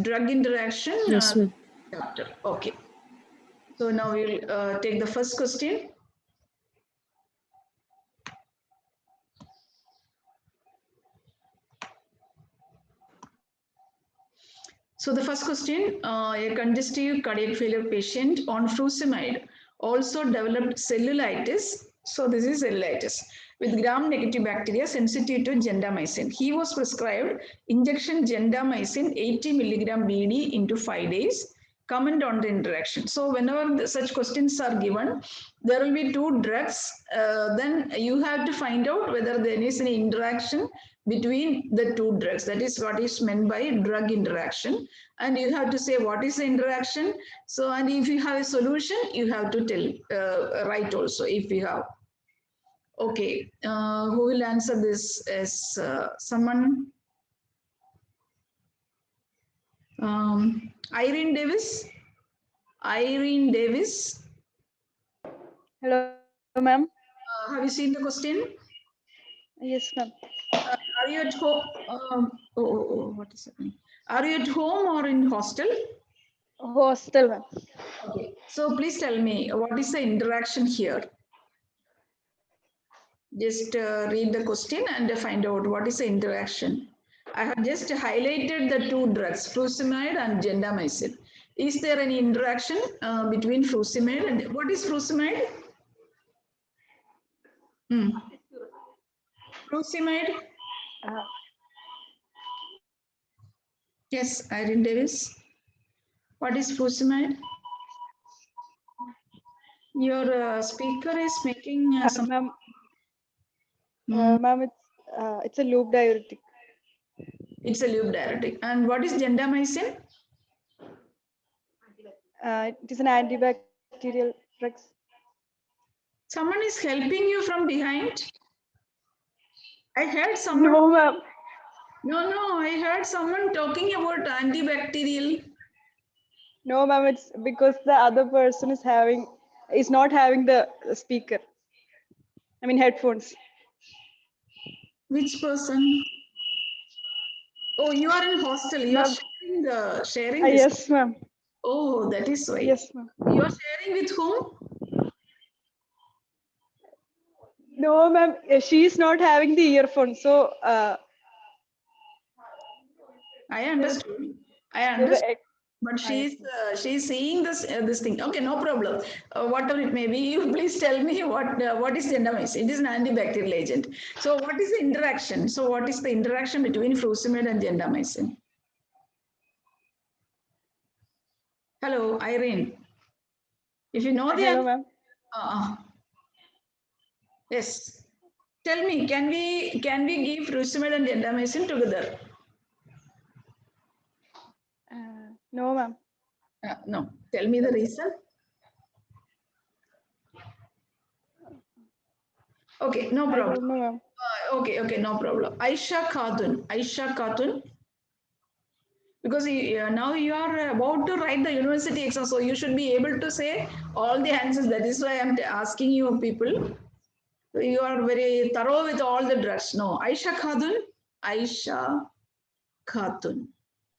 drug interaction Yes, ma'am. chapter. Okay. So now we'll take the first question. So the first question, a congestive cardiac failure patient on furosemide also developed cellulitis. So this is cellulitis with gram-negative bacteria sensitive to gentamicin. He was prescribed injection gentamicin 80 milligram BD into 5 days. Comment on the interaction. So whenever such questions are given, there will be two drugs. Then you have to find out whether there is any interaction between the two drugs. That is what is meant by drug interaction. And you have to say what is the interaction. So, and if you have a solution, you have to tell, write also if you have. Okay, who will answer this as someone? Irene Davis. Irene Davis. Hello, ma'am. Have you seen the question? Yes, ma'am. Are you at home? What is happening? Are you at home or in hostel? Hostel, ma'am. Okay. So please tell me what is the interaction here? Just read the question and find out what is the interaction. I have just highlighted the two drugs, furosemide and gentamicin. Is there any interaction between furosemide and what is furosemide? Furosemide? Uh, Yes, Irene Davis. What is furosemide? Your speaker is making some. ma'am, ma'am, it's a loop diuretic. It's a loop diuretic. And what is gentamicin? It is an antibacterial drugs. Someone is helping you from behind. I heard someone. No, ma'am. No, I heard someone talking about antibacterial. No, ma'am. It's because the other person is not having the speaker. I mean headphones. Which person? Oh, you are in hostel. You are sharing this. Yes, ma'am. Oh, that is why. Yes, ma'am. You are sharing with whom? No, ma'am. She is not having the earphone. So, I understood. But she's seeing this thing. Okay, no problem. Whatever it may be, you please tell me what is gentamicin. It is an antibacterial agent. So what is the interaction? So what is the interaction between furosemide and gentamicin? Hello, Irene. If you know the hello, ma'am. Yes. Tell me, can we give furosemide and gentamicin together? No, ma'am. No. Tell me the reason. Okay, no problem. I don't know, ma'am. Okay, no problem. Aisha Khatun. Because now you are about to write the university exam, so you should be able to say all the answers. That is why I'm asking you people. You are very thorough with all the drugs. No, Aisha Khatun.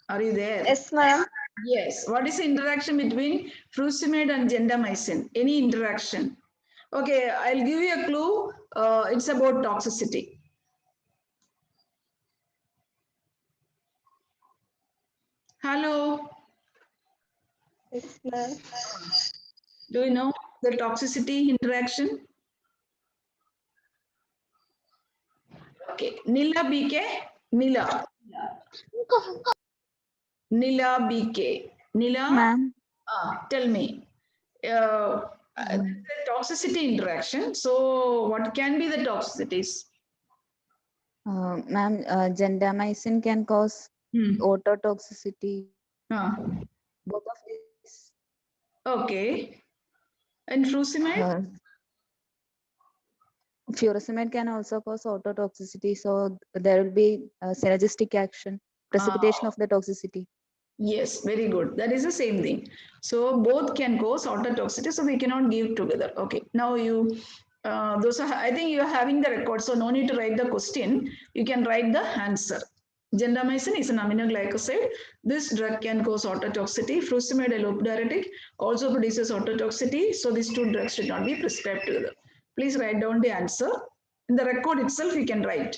Are you there? Yes, ma'am. Yes. What is the interaction between furosemide and gentamicin? Any interaction? Okay, I'll give you a clue. It's about toxicity. Hello. Yes, ma'am. Do you know the toxicity interaction? Okay, Nila BK. Nila BK. Nila. Ma'am. Tell me. The toxicity interaction. So, what can be the toxicities? Ma'am, gentamicin can cause ototoxicity. Both of these. Okay. And furosemide? Furosemide can also cause ototoxicity. So there will be synergistic action, precipitation of the toxicity. Yes, very good. That is the same thing. So both can cause ototoxicity. So we cannot give together. Okay. Now you, those are, I think you are having the record. So no need to write the question. You can write the answer. Gentamicin is an aminoglycoside. This drug can cause ototoxicity. Furosemide, a loop diuretic, also produces ototoxicity. So these two drugs should not be prescribed together. Please write down the answer. In the record itself, you can write.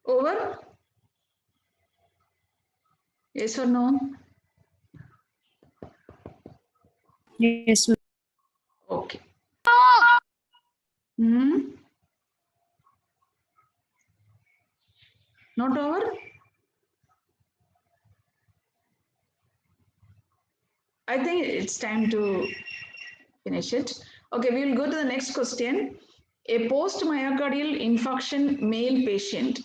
Over? Yes or no? Yes, ma'am. Okay. Hmm? Not over? I think it's time to finish it. Okay, we will go to the next question. A post-myocardial infarction male patient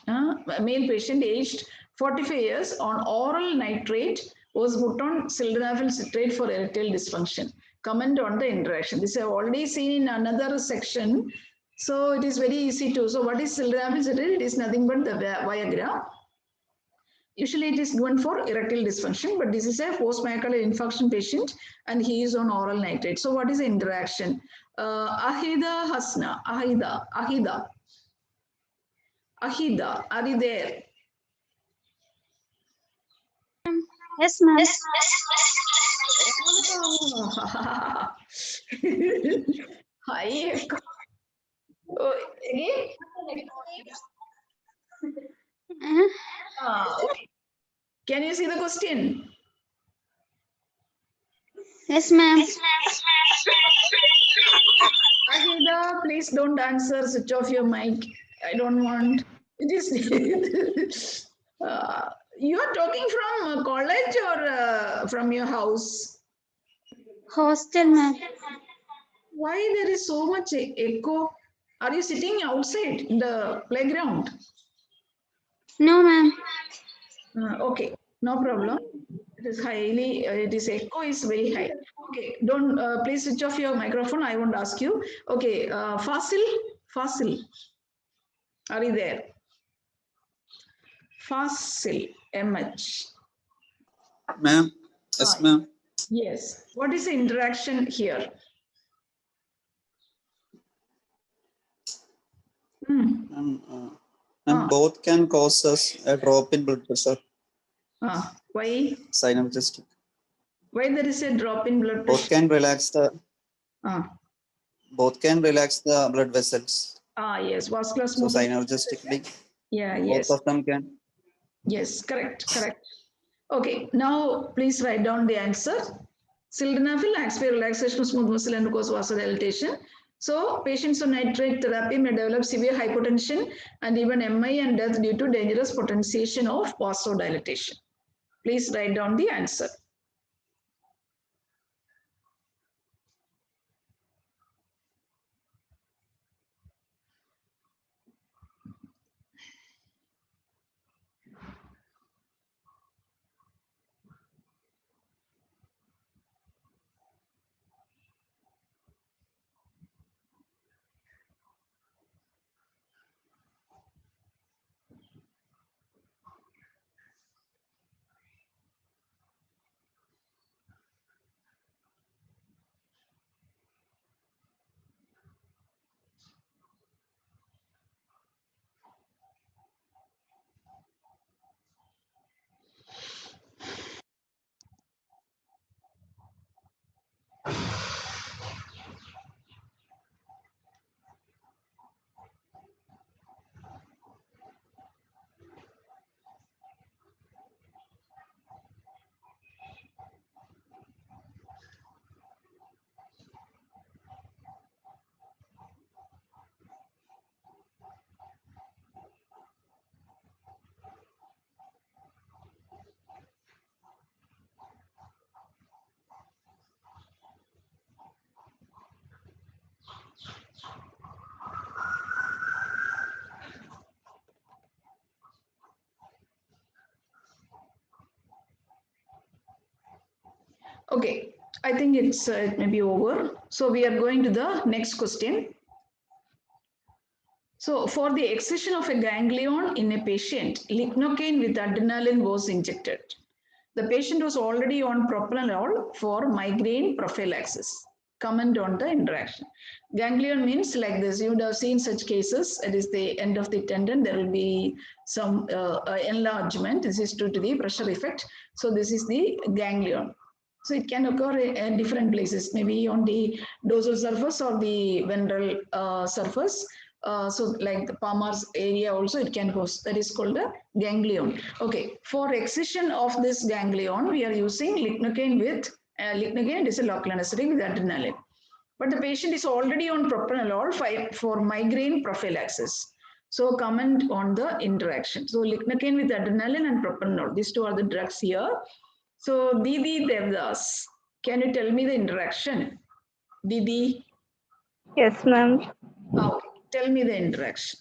aged 45 years on oral nitrate was put on sildenafil citrate for erectile dysfunction. Comment on the interaction. This I have already seen in another section. So it is very easy to. So what is sildenafil citrate? It is nothing but the Viagra. Usually it is given for erectile dysfunction, but this is a post-myocardial infarction patient and he is on oral nitrate. So what is the interaction? Ahida Hasna, Ahida, are you there? Yes, ma'am. Hi. Oh, again? Okay. Can you see the question? Yes, ma'am. Ahida, please don't answer. Switch off your mic. I don't want. It is. You are talking from college or from your house? Hostel, ma'am. Why there is so much echo? Are you sitting outside in the playground? No, ma'am. Okay, no problem. It is highly, it is echo is very high. Okay, don't please switch off your microphone. I won't ask you. Okay, Fasil, are you there? Fasil, MH. Ma'am, yes, ma'am. Yes. What is the interaction here? And both can cause us a drop in blood pressure. Why? Synergistic. Why there is a drop in blood pressure? Both can relax the. Both can relax the blood vessels. Yes, vascular So smoothing. synergistically. Yeah. Both Yes. of them can. Yes. Correct. Okay. Now please write down the answer. Sildenafil acts for relaxation of smooth muscle and cause vasodilatation. So patients on nitrate therapy may develop severe hypotension and even MI and death due to dangerous potentiation of vasodilatation. Please write down the answer. Okay, I think it may be over. So we are going to the next question. So for the excision of a ganglion in a patient, lignocaine with adrenaline was injected. The patient was already on propranolol for migraine prophylaxis. Comment on the interaction. Ganglion means like this. You would have seen such cases. It is the end of the tendon. There will be some enlargement. This is due to the pressure effect. So this is the ganglion. So it can occur in different places, maybe on the dorsal surface or the ventral surface. So like the Palmar's area also it can go. That is called a ganglion. Okay, for excision of this ganglion, we are using lignocaine with lignocaine. It is a local anesthetic with adrenaline. But the patient is already on propranolol for migraine prophylaxis. So comment on the interaction. So lignocaine with adrenaline and propranolol. These two are the drugs here. So Didi Devdas, can you tell me the interaction? Didi, Yes, ma'am. okay, tell me the interaction.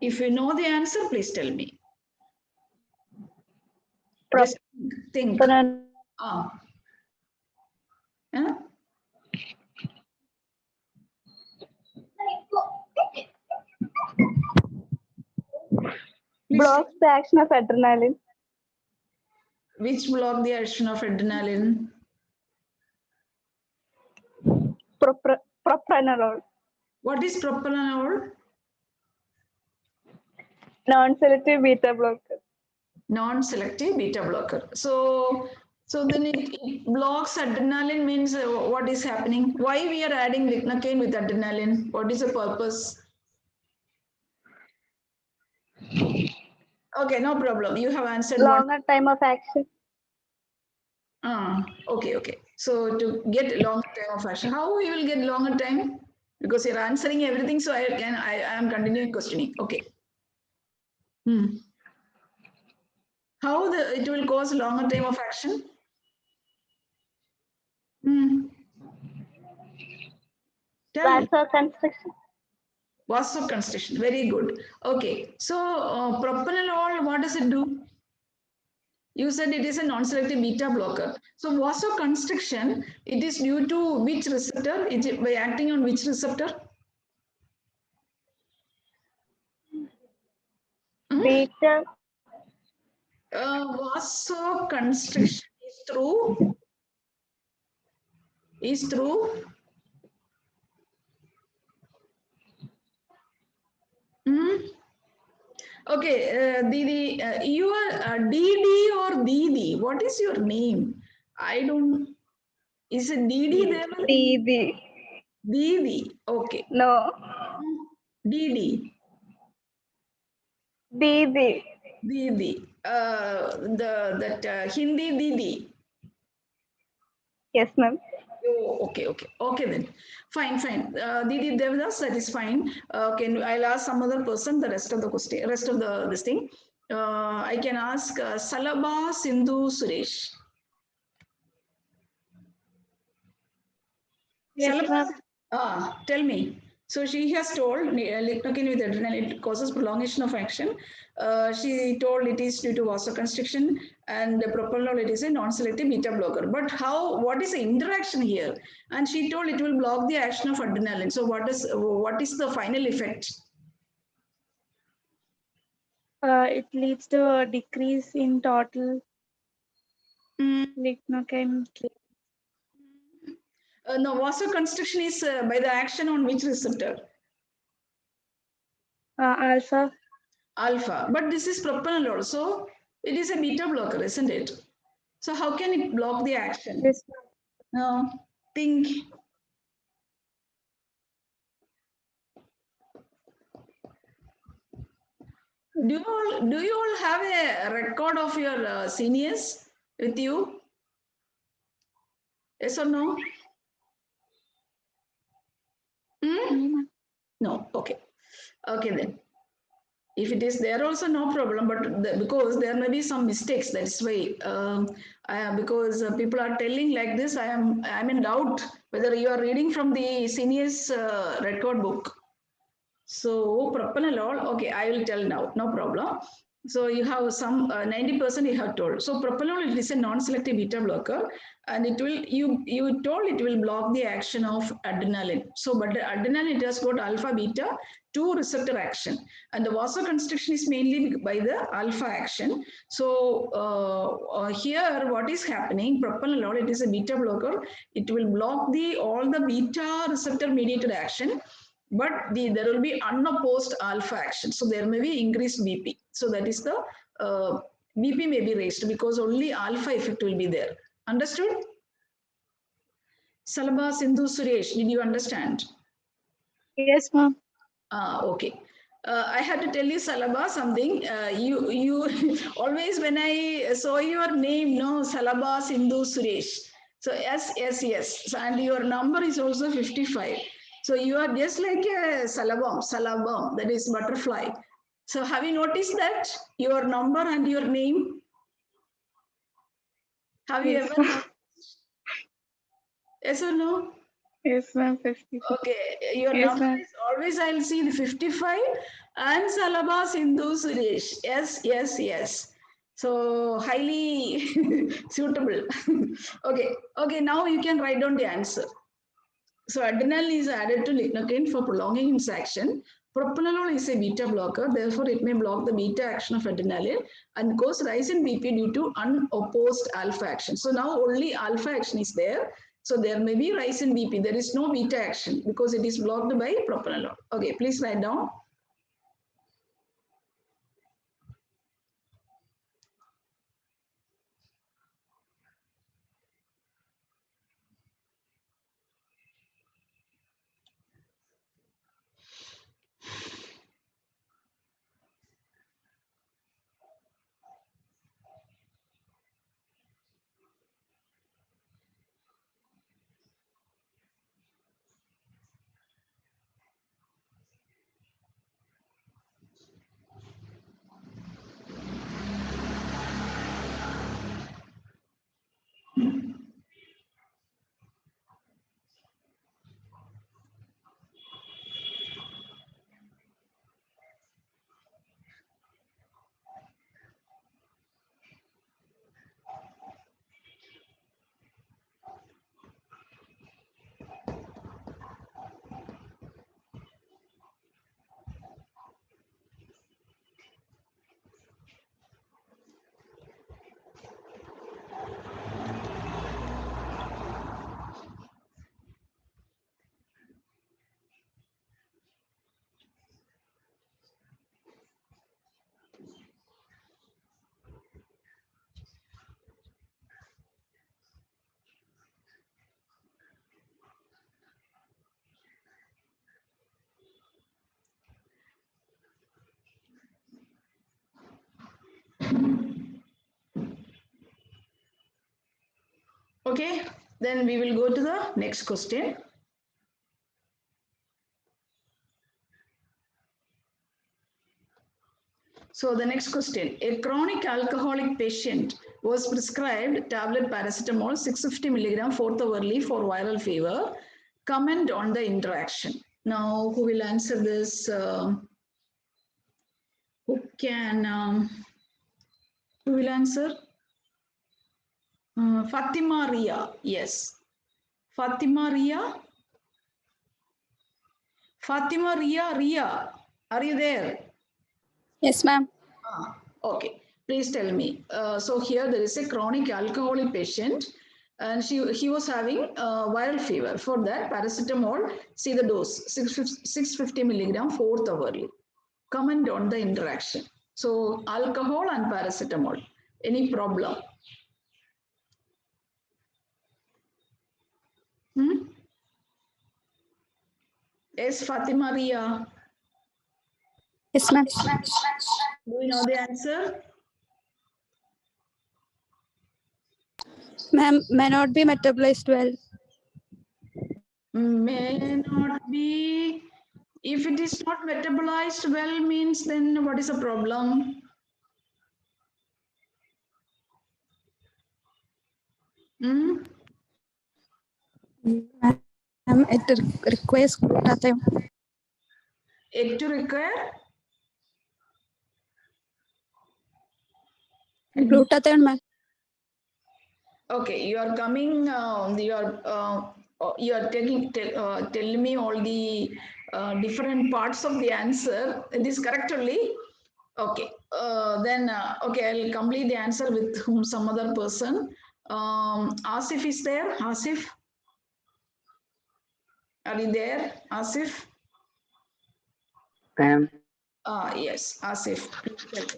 If you know the answer, please tell me. Just think. Ah. Huh? Please Blocks the action of adrenaline. which block the action of adrenaline? Propranolol. What is propranolol? Non-selective beta blocker. Non-selective beta blocker. So then it blocks adrenaline means what is happening? Why we are adding lignocaine with adrenaline? What is the purpose? Okay, no problem. You have answered one. Longer time of action. Okay. So to get longer time of action, how you will get longer time? Because you're answering everything, so I am continuing questioning. Okay. How it will cause longer time of action? Tell me. Vasoconstriction. Vasoconstriction. Very good. Okay. So propranolol, what does it do? You said it is a non-selective beta blocker. So vasoconstriction, it is due to which receptor? Is it by acting on which receptor? Beta. Vasoconstriction is through Okay, Didi, you are Didi or Didi? What is your name? I don't. Is it Didi there? Didi. Didi. Okay. No. Didi. Didi. Didi. That Hindi Didi. Yes, ma'am. Oh, okay then. Fine. Didi Devdas, that is fine. I'll ask some other person the rest of the question, rest of this thing. I can ask Salaba Sindhu Suresh. Yes, ma'am. Tell me. So she has told lignocaine with adrenaline it causes prolongation of action. She told it is due to vasoconstriction, and propranolol it is a non-selective beta blocker. But what is the interaction here? And she told it will block the action of adrenaline. So what is the final effect? It leads to a decrease in total lignocaine. No, vasoconstriction is by the action on which receptor? Alpha. Alpha. But this is propranolol, so it is a beta blocker, isn't it? So how can it block the action? Yes, Think. Do you all have a record of your seniors with you? Yes or no? No. Okay then. If it is there also no problem, but because there may be some mistakes, that's why because people are telling like this, I'm in doubt whether you are reading from the seniors record book. So propranolol, okay, I will tell now, no problem. So you have some 90% you have told. So propranolol, it is a non-selective beta blocker, and it will you told it will block the action of adrenaline. So but the adrenaline, it has got alpha beta 2 receptor action, and the vasoconstriction is mainly by the alpha action. So here what is happening? Propranolol, it is a beta blocker. It will block the all the beta receptor mediated action, but there will be unopposed alpha action. So there may be increased BP. So that is the BP may be raised because only alpha effect will be there. Understood? Salaba, Sindhu, Suresh, did you understand? Yes, ma'am. Okay. I had to tell you, Salaba, something. You always when I saw your name, no, Salaba, Sindhu, Suresh. So yes. So, and your number is also 55. So you are just like a salabam, that is butterfly. So have you noticed that your number and your name? Have you Yes, ever ma'am. noticed? Yes or no? Yes, ma'am. 55. Okay, your Yes, number ma'am. is always I'll see the 55 and Salaba Sindhu Suresh. Yes. So highly suitable. Okay, now you can write down the answer. So adrenaline is added to lignocaine for prolonging its action. Propranolol is a beta blocker, therefore it may block the beta action of adrenaline and cause rise in BP due to unopposed alpha action. So now only alpha action is there. So there may be rise in BP. There is no beta action because it is blocked by propranolol. Okay, please write down. Okay, then we will go to the next question. So the next question, a chronic alcoholic patient was prescribed tablet paracetamol 650 milligram 4th hourly for viral fever. Comment on the interaction. Now, who will answer this? Who will answer? Fatima Ria, yes. Fatima Ria? Fatima Ria, are you there? Yes, ma'am. Okay, please tell me. So here there is a chronic alcoholic patient and he was having viral fever. For that, paracetamol, see the dose, 650 milligram 4th hourly. Comment on the interaction. So alcohol and paracetamol, any problem? Yes, Fatima Ria. Yes, ma'am. Do you know the answer? Ma'am, may not be metabolized well. May not be. If it is not metabolized well means then what is the problem? Ma'am, it requires glutathione. It to require? Glutathione, ma'am. Okay, you are coming, you are telling me all the different parts of the answer. It is correct only. Okay, okay, I'll complete the answer with whom some other person. Asif is there. Asif, are you there? Asif? Yes, Asif. Please tell me.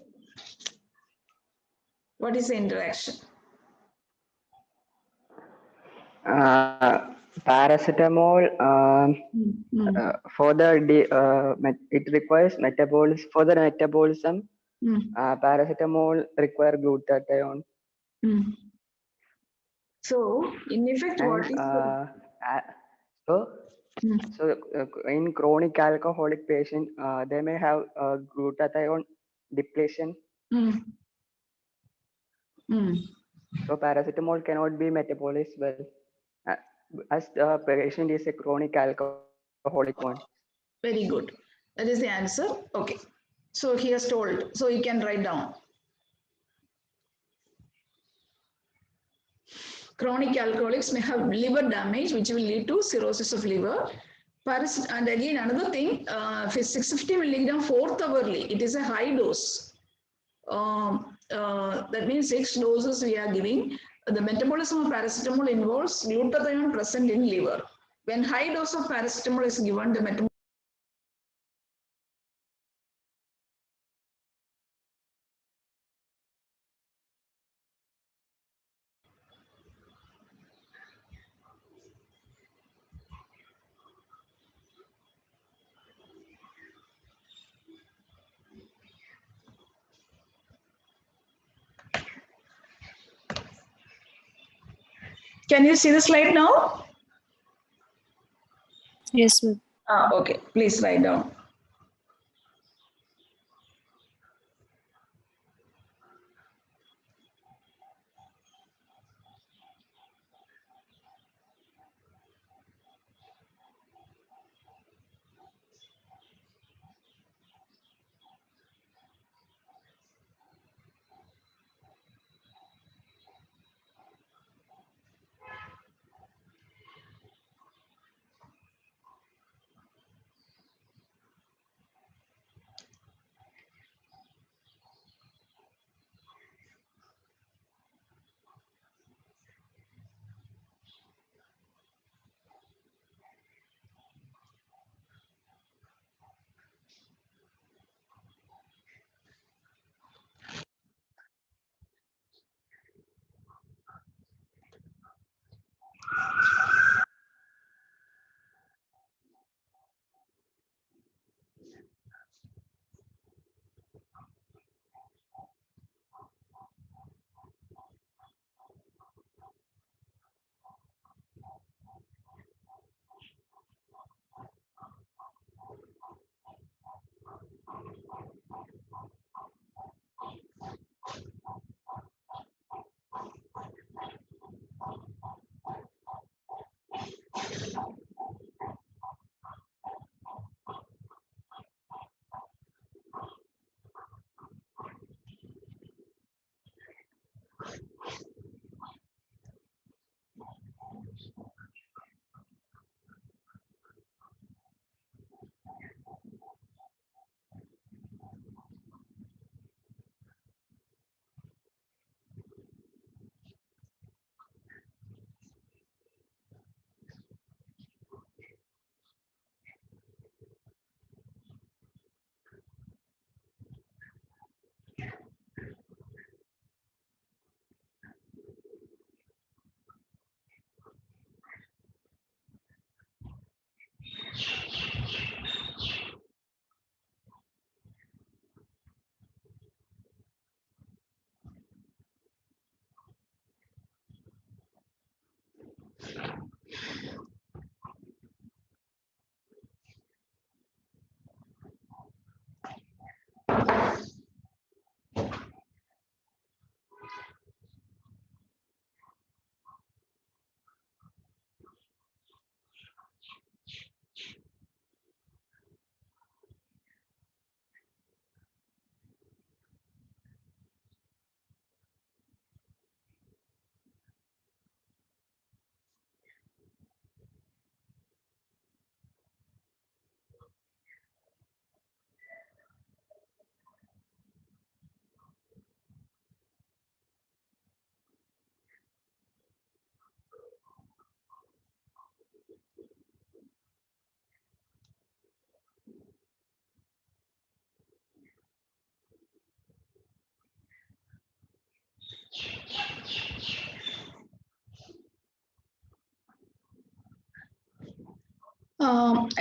What is the interaction? Paracetamol Mm, for the it requires metabolism for the metabolism. mm, Paracetamol require glutathione. mm. So, in effect, And what is the in chronic alcoholic patient, they may have glutathione depletion. Mm. Mm. So paracetamol cannot be metabolized well, uh, as the patient is a chronic alcoholic one. Very good. That is the answer. Okay. So he has told. So you can write down. Chronic alcoholics may have liver damage, which will lead to cirrhosis of liver. And again, another thing, 650 milligram fourth hourly, it is a high dose. That means 6 doses we are giving. The metabolism of paracetamol involves glutathione present in liver. When high dose of paracetamol is given, the metabolism Can you see the slide now? Yes, ma'am. Okay, please write down.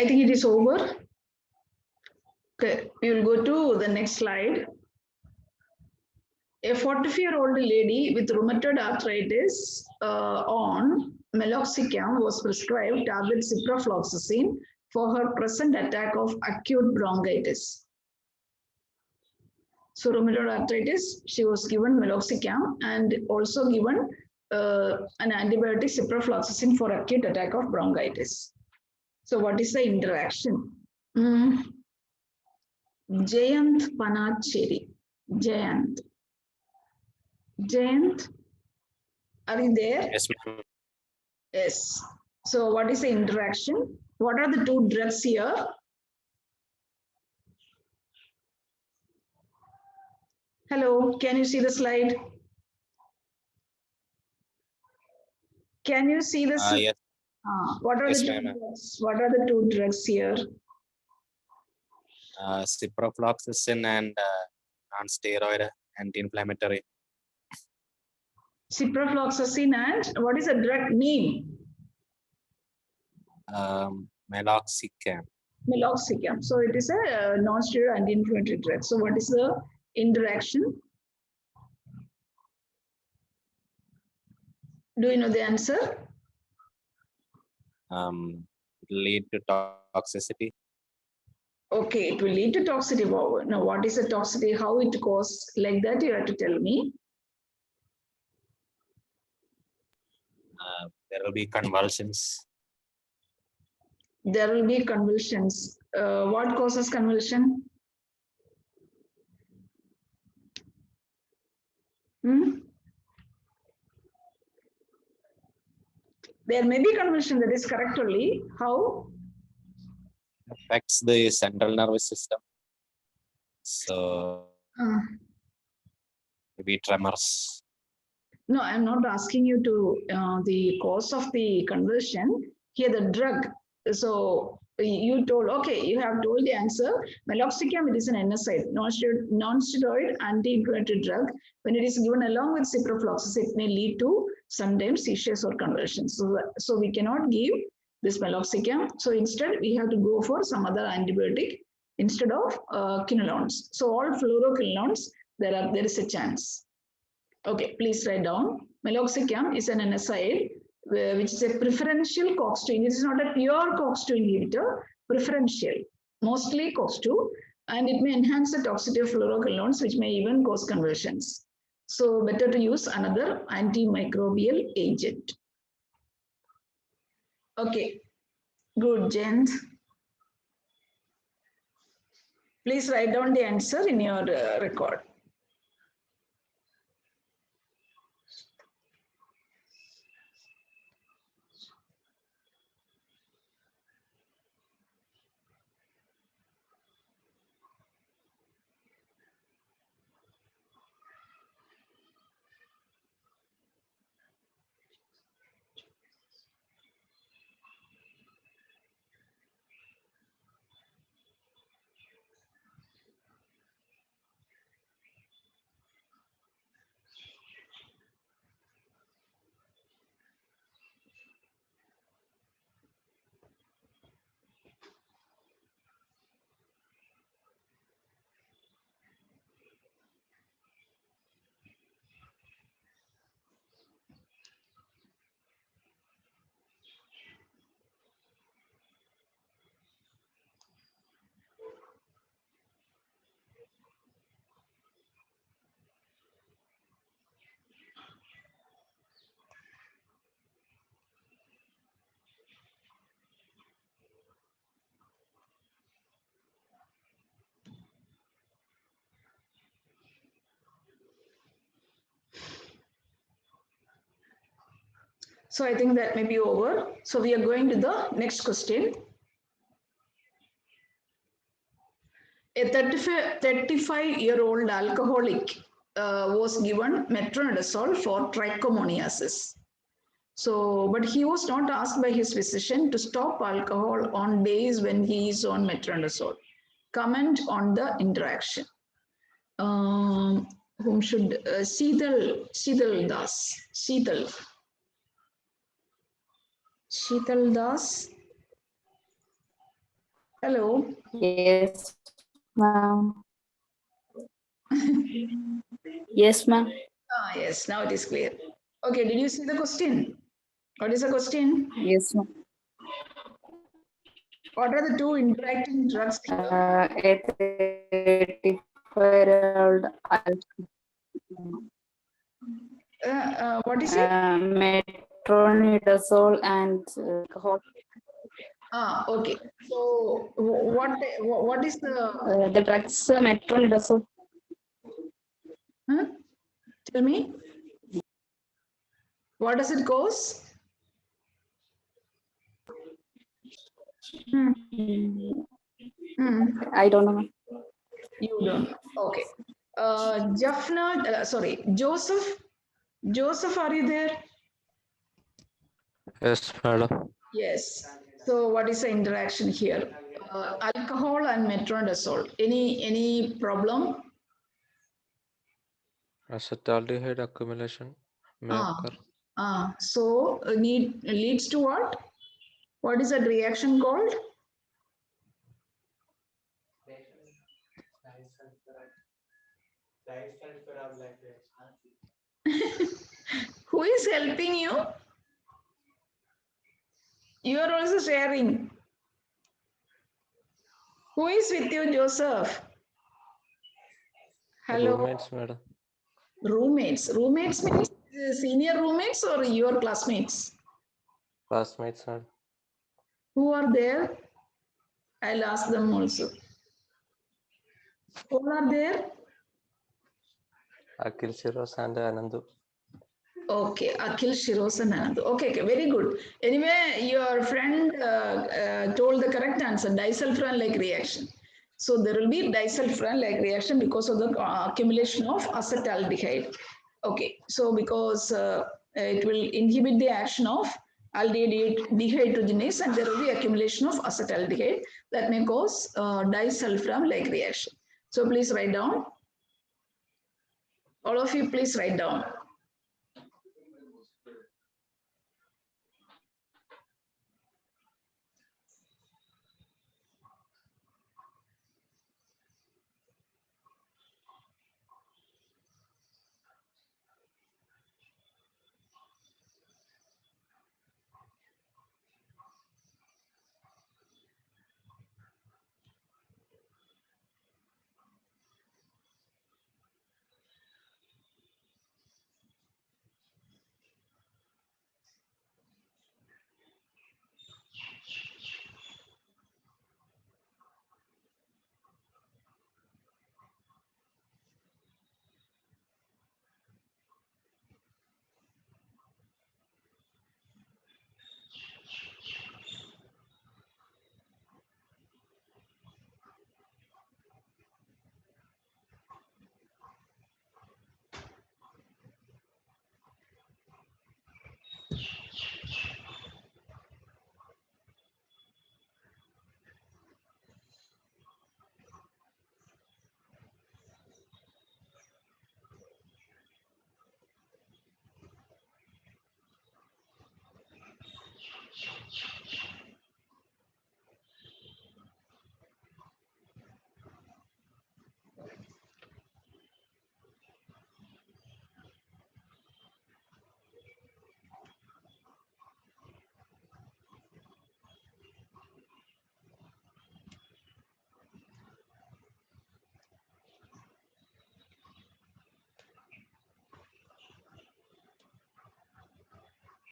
I think it is over. Okay, we will go to the next slide. A 44-year-old lady with rheumatoid arthritis on meloxicam was prescribed tablet ciprofloxacin for her present attack of acute bronchitis. So rheumatoid arthritis, she was given meloxicam and also given an antibiotic ciprofloxacin for acute attack of bronchitis. So what is the interaction? Jayant Panacheri. Jayant. Jayant, are you there? Yes, ma'am. Yes. So what is the interaction? What are the two drugs here? Hello, can you see the slide? Can you see the slide? Yes. What are Yes, the two ma'am. drugs? What are the two drugs here? Ciprofloxacin and non-steroid anti-inflammatory. Ciprofloxacin and what is the drug name? Meloxicam. Meloxicam. So it is a non-steroidal anti-inflammatory drug. So what is the interaction? Do you know the answer? Lead to toxicity. Okay, it will lead to toxicity. Now, what is the toxicity? How it goes? Like that, you have to tell me. There will be convulsions. There will be convulsions. What causes convulsion? There may be convulsion, that is correct only. How? Affects the central nervous system. So maybe tremors. No, I'm not asking you to the cause of the convulsion. Here the drug. So you told, okay, you have told the answer. Meloxicam, it is an NSAID, non-steroid anti-inflammatory drug. When it is given along with ciprofloxacin, it may lead to sometimes seizures or convulsions. So we cannot give this meloxicam. So instead, we have to go for some other antibiotic instead of quinolones. So all fluoroquinolones, there is a chance. Okay, please write down. Meloxicam is an NSAID, which is a preferential COX-2. It is not a pure COX-2 inhibitor, preferential, mostly COX-2, and it may enhance the toxicity of fluoroquinolones, which may even cause convulsions. So better to use another antimicrobial agent. Okay, good, Jen. Please write down the answer in your record. So I think that may be over. So we are going to the next question. A 35-year-old alcoholic was given metronidazole for trichomoniasis. So, but he was not asked by his physician to stop alcohol on days when he is on metronidazole. Comment on the interaction. Whom should Sheetal Das. Sheetal Das. Hello. Yes, ma'am. Yes, ma'am. Yes, now it is clear. Okay, did you see the question? What is the question? Yes, ma'am. What are the two interacting drugs here? A 35-year-old What is it? metronidazole and alcohol. Okay. So what is The drugs metronidazole. huh? Tell me. What does it cause? Hmm. I don't know. You don't. Okay. Joseph. Joseph, are you there? Yes, madam. Yes. So what is the interaction here? Alcohol and metronidazole. Any problem? Acetaldehyde accumulation may occur. So leads to what? What is that reaction called? Who is helping you? You are also sharing. Who is with you, Joseph? Hello. Roommates, madam. Roommates. Roommates means senior roommates or your classmates? Classmates, madam. Who are there? I'll ask them also. Who are there? Akhil Shiros and Anandu. Okay, Akhil, Shiros and Anand. Okay, very good. Anyway, your friend told the correct answer, disulfiram-like reaction. So there will be disulfiram-like reaction because of the accumulation of acetaldehyde. Okay, so because it will inhibit the action of aldehyde dehydrogenase and there will be accumulation of acetaldehyde that may cause disulfiram-like reaction. So please write down. All of you, please write down.